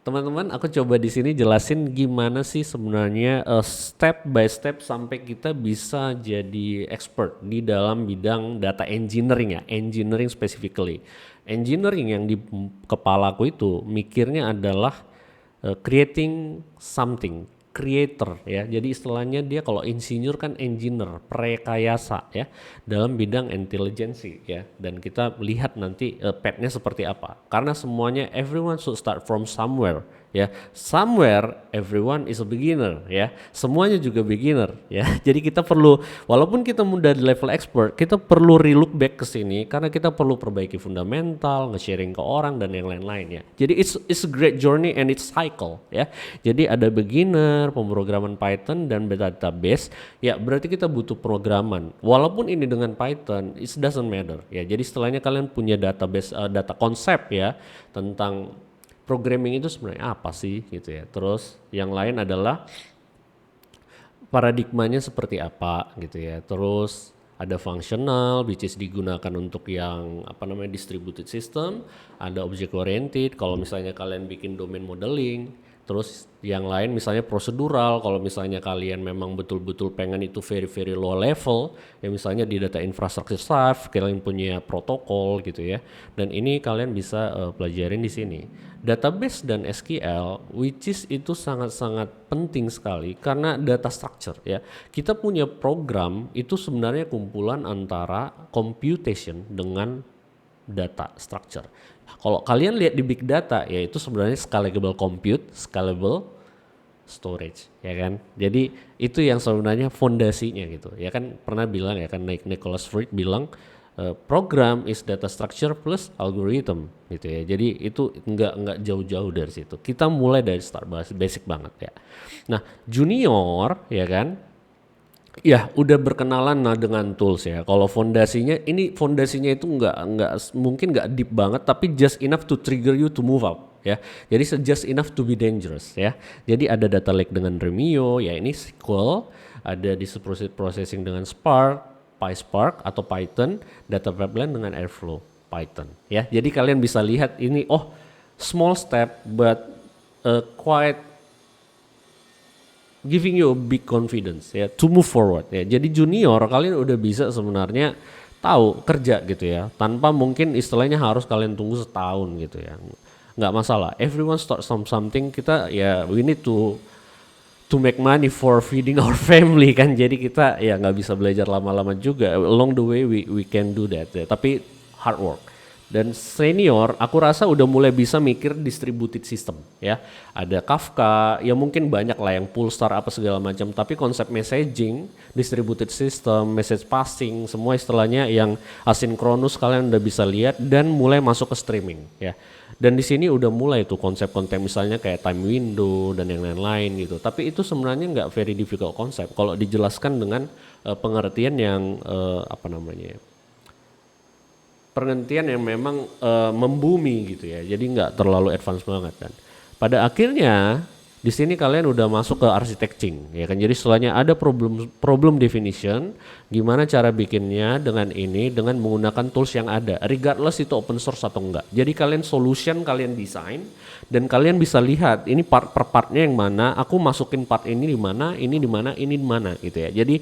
teman-teman, aku coba di sini jelasin gimana sih sebenarnya step by step sampai kita bisa jadi expert di dalam bidang data engineering ya, engineering specifically. Engineering yang di kepalaku itu mikirnya adalah creating something, creator ya. Jadi istilahnya dia kalau insinyur kan engineer, prekayasa ya dalam bidang intelijensi ya. Dan kita lihat nanti path-nya seperti apa. Karena semuanya everyone should start from somewhere ya. Somewhere everyone is a beginner ya. Semuanya juga beginner ya. Jadi kita perlu walaupun kita mudah di level expert, kita perlu relook back ke sini karena kita perlu perbaiki fundamental, nge-sharing ke orang dan yang lain-lain ya. Jadi it's a great journey and it's cycle ya. Jadi ada beginner, pemrograman Python dan database. Ya, berarti kita butuh programan. Walaupun ini dengan Python, it doesn't matter ya. Jadi setelahnya kalian punya database data konsep ya tentang programming itu sebenarnya apa sih gitu ya. Terus yang lain adalah paradigmanya seperti apa gitu ya. Terus ada functional which is digunakan untuk yang apa namanya distributed system, ada object oriented kalau misalnya kalian bikin domain modeling. Terus yang lain misalnya prosedural kalau misalnya kalian memang betul-betul pengen itu very low level ya misalnya di data infrastructure stuff kalian punya protokol gitu ya. Dan ini kalian bisa pelajarin di sini. Database dan SQL which is itu sangat-sangat penting sekali karena data structure ya. Kita punya program itu sebenarnya kumpulan antara computation dengan data structure. Kalau kalian lihat di big data ya itu sebenarnya scalable compute, scalable storage ya kan. Jadi itu yang sebenarnya fondasinya gitu. Ya kan pernah bilang ya kan Nicholas Freud bilang program is data structure plus algorithm gitu ya. Jadi itu enggak jauh-jauh dari situ. Kita mulai dari start basic banget ya. Nah, junior ya kan ya udah berkenalan nah dengan tools ya. Kalau fondasinya itu nggak mungkin nggak deep banget tapi just enough to trigger you to move up ya. Jadi just enough to be dangerous ya. Jadi ada data lake dengan Remio ya ini SQL, ada distributed processing dengan Spark, PySpark atau Python, data pipeline dengan Airflow Python ya. Jadi kalian bisa lihat ini small step but quite giving you a big confidence ya to move forward ya. Jadi junior kalian udah bisa sebenarnya tahu kerja gitu ya tanpa mungkin istilahnya harus kalian tunggu setahun gitu ya. Nggak masalah. Everyone start something kita ya we need to make money for feeding our family kan. Jadi kita ya nggak bisa belajar lama-lama juga. Along the way we can do that ya. Tapi hard work. Dan senior aku rasa udah mulai bisa mikir distributed system ya. Ada Kafka, ya mungkin banyak lah yang Pulsar apa segala macam, tapi konsep messaging, distributed system, message passing, semua istilahnya yang asinkronus kalian udah bisa lihat dan mulai masuk ke streaming ya. Dan di sini udah mulai tuh konsep-konsep misalnya kayak time window dan yang lain-lain gitu. Tapi itu sebenarnya nggak very difficult konsep kalau dijelaskan dengan pengertian yang apa namanya ya, pengertian yang memang membumi gitu ya. Jadi nggak terlalu advance banget kan. Pada akhirnya di sini kalian udah masuk ke architecting ya kan. Jadi setelahnya ada problem definition, gimana cara bikinnya dengan menggunakan tools yang ada regardless itu open source atau enggak. Jadi kalian solution kalian desain dan kalian bisa lihat ini part per partnya yang mana, aku masukin part ini di mana, ini di mana, ini di mana gitu ya. Jadi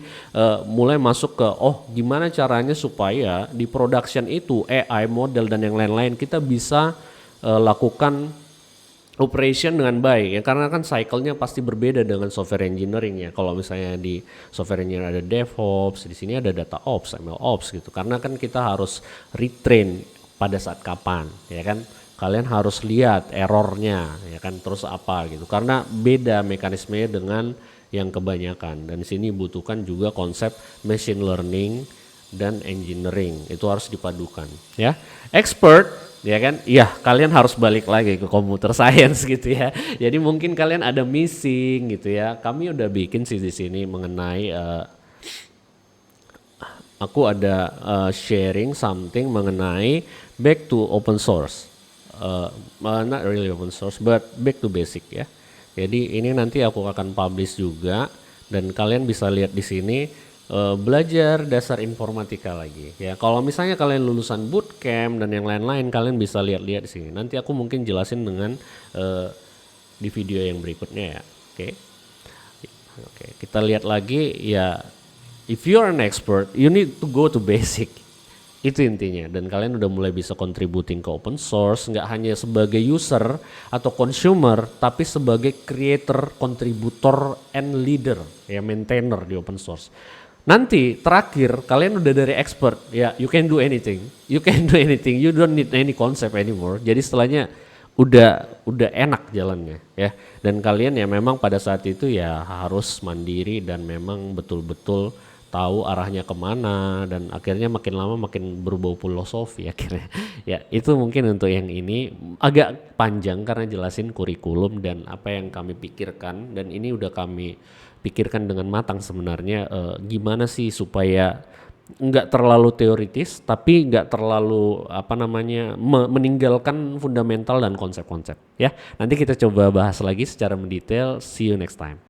mulai masuk ke gimana caranya supaya di production itu AI model dan yang lain-lain kita bisa lakukan operation dengan baik ya, karena kan cycle-nya pasti berbeda dengan software engineering ya. Kalau misalnya di software engineering ada DevOps, di sini ada data ops, ML ops gitu. Karena kan kita harus retrain pada saat kapan ya kan. Kalian harus lihat errornya ya kan, terus apa gitu. Karena beda mekanismenya dengan yang kebanyakan. Dan di sini butuhkan juga konsep machine learning dan engineering. Itu harus dipadukan ya. Expert ya kan, iya kalian harus balik lagi ke computer science gitu ya. Jadi mungkin kalian ada missing gitu ya. Kami udah bikin sih di sini mengenai aku ada sharing something mengenai back to open source. Not really open source but back to basic ya. Jadi ini nanti aku akan publish juga dan kalian bisa lihat di sini. Belajar dasar informatika lagi ya. Kalau misalnya kalian lulusan bootcamp dan yang lain-lain kalian bisa lihat-lihat di sini. Nanti aku mungkin jelasin dengan di video yang berikutnya ya. Oke. Oke, kita lihat lagi ya, if you are an expert, you need to go to basic. Itu intinya, dan kalian udah mulai bisa contributing ke open source, nggak hanya sebagai user atau consumer, tapi sebagai creator, contributor, and leader, ya maintainer di open source. Nanti terakhir kalian udah dari expert, ya you can do anything, you don't need any concept anymore. Jadi setelahnya udah enak jalannya ya, dan kalian ya memang pada saat itu ya harus mandiri dan memang betul-betul tahu arahnya kemana, dan akhirnya makin lama makin berbau filosofi akhirnya. Ya itu mungkin untuk yang ini agak panjang karena jelasin kurikulum dan apa yang kami pikirkan, dan ini udah kami pikirkan dengan matang sebenarnya, gimana sih supaya nggak terlalu teoritis tapi nggak terlalu meninggalkan fundamental dan konsep-konsep ya. Nanti kita coba bahas lagi secara mendetail. See you next time.